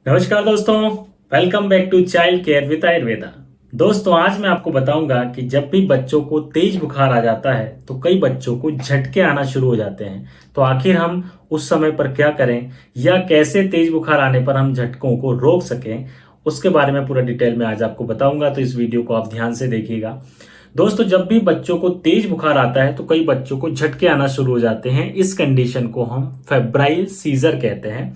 नमस्कार दोस्तों, welcome back to child care with Ayurveda. दोस्तों, आज मैं आपको बताऊंगा कि जब भी बच्चों को तेज बुखार आ जाता है तो कई बच्चों को झटके आना शुरू हो जाते हैं। तो आखिर हम उस समय पर क्या करें या कैसे तेज बुखार आने पर हम झटकों को रोक सकें, उसके बारे में पूरा डिटेल में आज आपको बताऊंगा। तो इस वीडियो को आप ध्यान से देखिएगा। दोस्तों, जब भी बच्चों को तेज बुखार आता है तो कई बच्चों को झटके आना शुरू हो जाते हैं। इस कंडीशन को हम फेब्राइल सीजर कहते हैं।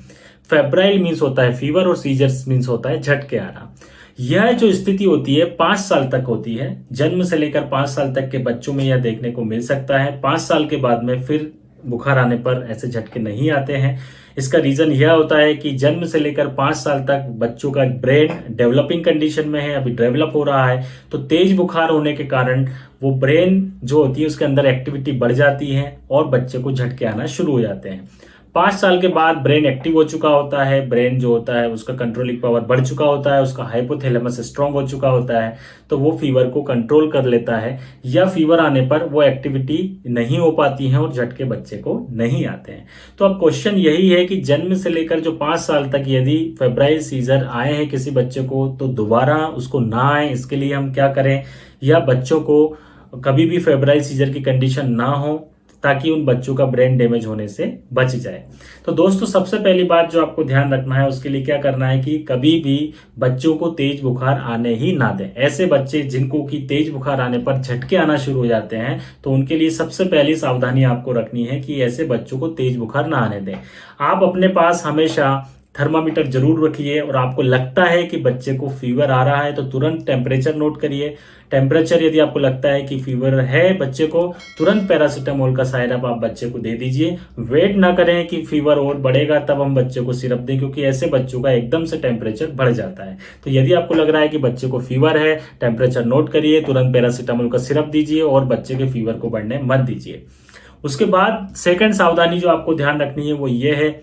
फेब्राइल मीन्स होता है फीवर और सीजर्स मीन्स होता है झटके आना। यह जो स्थिति होती है 5 साल तक होती है। जन्म से लेकर 5 साल तक के बच्चों में यह देखने को मिल सकता है। 5 साल के बाद में फिर बुखार आने पर ऐसे झटके नहीं आते हैं। इसका रीजन यह होता है कि जन्म से लेकर 5 साल तक बच्चों का ब्रेन डेवलपिंग कंडीशन में है, अभी डेवलप हो रहा है। तो तेज बुखार होने के कारण वो ब्रेन जो होती है उसके अंदर एक्टिविटी बढ़ जाती है और बच्चे को झटके आना शुरू हो जाते हैं। 5 साल के बाद ब्रेन एक्टिव हो चुका होता है। ब्रेन जो होता है उसका कंट्रोलिंग पावर बढ़ चुका होता है, उसका हाइपोथैलेमस स्ट्रांग हो चुका होता है, तो वो फीवर को कंट्रोल कर लेता है। या फीवर आने पर वो एक्टिविटी नहीं हो पाती है और झटके बच्चे को नहीं आते हैं। तो अब क्वेश्चन यही है कि जन्म से लेकर जो 5 साल तक यदि फेब्राइल सीजर आए हैं किसी बच्चे को तो दोबारा उसको ना आए, इसके लिए हम क्या करें, या बच्चों को कभी भी फेब्राइल सीजर की कंडीशन ना हो ताकि उन बच्चों का ब्रेन डैमेज होने से बच जाए। तो दोस्तों, सबसे पहली बात जो आपको ध्यान रखना है उसके लिए क्या करना है कि कभी भी बच्चों को तेज बुखार आने ही ना दें। ऐसे बच्चे जिनको कि तेज बुखार आने पर झटके आना शुरू हो जाते हैं तो उनके लिए सबसे पहली सावधानी आपको रखनी है कि ऐसे बच्चों को तेज बुखार ना आने दें। आप अपने पास हमेशा थर्मामीटर जरूर रखिए और आपको लगता है कि बच्चे को फीवर आ रहा है तो तुरंत टेम्परेचर नोट करिए। टेम्परेचर यदि आपको लगता है कि फीवर है बच्चे को, तुरंत पैरासीटामोल का साइरप आप बच्चे को दे दीजिए। वेट ना करें कि फीवर और बढ़ेगा तब हम बच्चे को सिरप दें, क्योंकि ऐसे बच्चों का एकदम से टेम्परेचर बढ़ जाता है। तो यदि आपको लग रहा है कि बच्चे को फीवर है, टेम्परेचर नोट करिए, तुरंत पैरासीटामोल का सिरप दीजिए और बच्चे के फीवर को बढ़ने मत दीजिए। उसके बाद सेकंड सावधानी जो आपको ध्यान रखनी है वो ये है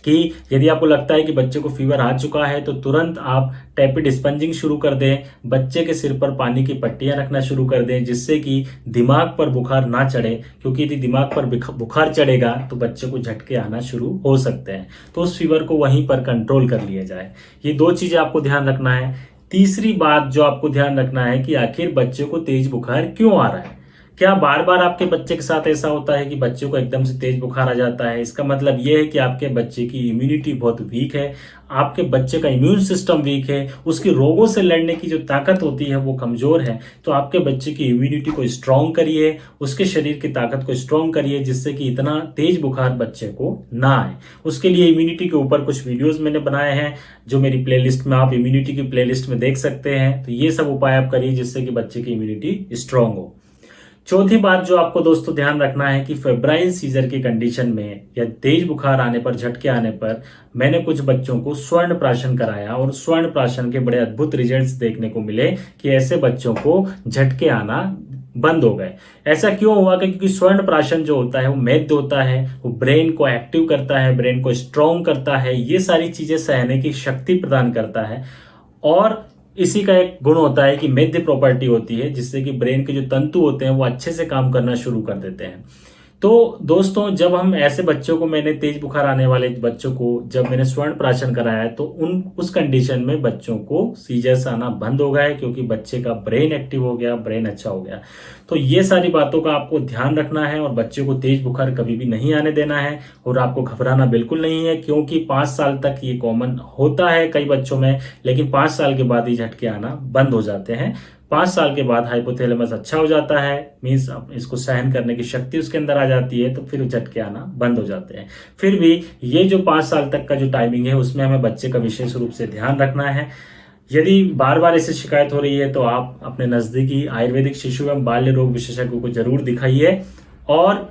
कि यदि आपको लगता है कि बच्चे को फीवर आ चुका है तो तुरंत आप टैपिड स्पंजिंग शुरू कर दें। बच्चे के सिर पर पानी की पट्टियां रखना शुरू कर दें जिससे कि दिमाग पर बुखार ना चढ़े, क्योंकि यदि दिमाग पर बुखार चढ़ेगा तो बच्चे को झटके आना शुरू हो सकते हैं। तो उस फीवर को वहीं पर कंट्रोल कर लिया जाए। ये दो चीजें आपको ध्यान रखना है। तीसरी बात जो आपको ध्यान रखना है कि आखिर बच्चे को तेज बुखार क्यों आ रहा है। क्या बार बार आपके बच्चे के साथ ऐसा होता है कि बच्चे को एकदम से तेज बुखार आ जाता है? इसका मतलब यह है कि आपके बच्चे की इम्यूनिटी बहुत वीक है, आपके बच्चे का इम्यून सिस्टम वीक है, उसकी रोगों से लड़ने की जो ताकत होती है वो कमजोर है। तो आपके बच्चे की इम्यूनिटी को स्ट्रांग करिए, उसके शरीर की ताकत को स्ट्रांग करिए जिससे कि इतना तेज बुखार बच्चे को ना आए। उसके लिए इम्यूनिटी के ऊपर कुछ वीडियोस मैंने बनाए हैं जो मेरी प्लेलिस्ट में, आप इम्यूनिटी की प्लेलिस्ट में देख सकते हैं। तो ये सब उपाय आप करिए जिससे कि बच्चे की इम्यूनिटी स्ट्रांग हो। चौथी बात जो आपको दोस्तों ध्यान रखना है कि फेब्राइल सीजर की कंडीशन में या तेज बुखार आने पर, झटके आने पर, मैंने कुछ बच्चों को स्वर्ण प्राशन कराया और स्वर्ण प्राशन के बड़े अद्भुत रिजल्ट्स देखने को मिले कि ऐसे बच्चों को झटके आना बंद हो गए। ऐसा क्यों हुआ? क्योंकि स्वर्ण प्राशन जो होता है वो मैद होता है, वो ब्रेन को एक्टिव करता है, ब्रेन को स्ट्रांग करता है, ये सारी चीजें सहने की शक्ति प्रदान करता है। और इसी का एक गुण होता है कि मेद्य प्रॉपर्टी होती है जिससे कि ब्रेन के जो तंतु होते हैं वो अच्छे से काम करना शुरू कर देते हैं। तो दोस्तों, जब हम ऐसे बच्चों को, मैंने तेज बुखार आने वाले बच्चों को जब मैंने स्वर्ण प्राशन कराया तो उस कंडीशन में बच्चों को सीजर्स आना बंद हो गए, क्योंकि बच्चे का ब्रेन एक्टिव हो गया, ब्रेन अच्छा हो गया। तो ये सारी बातों का आपको ध्यान रखना है और बच्चे को तेज बुखार कभी भी नहीं आने देना है। और आपको घबराना बिल्कुल नहीं है, क्योंकि 5 साल तक ये कॉमन होता है कई बच्चों में, लेकिन 5 साल के बाद ही झटके आना बंद हो जाते हैं। 5 साल के बाद हाइपोथैलेमस अच्छा हो जाता है, मीन्स इसको सहन करने की शक्ति उसके अंदर आ जाती है, तो फिर झटके आना बंद हो जाते हैं। फिर भी ये जो 5 साल तक का जो टाइमिंग है उसमें हमें बच्चे का विशेष रूप से ध्यान रखना है। यदि बार बार ऐसी शिकायत हो रही है तो आप अपने नजदीकी आयुर्वेदिक शिशु एवं बाल्य रोग विशेषज्ञ को जरूर दिखाइए और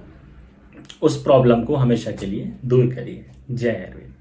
उस प्रॉब्लम को हमेशा के लिए दूर करिए। जय आयुर्वेद।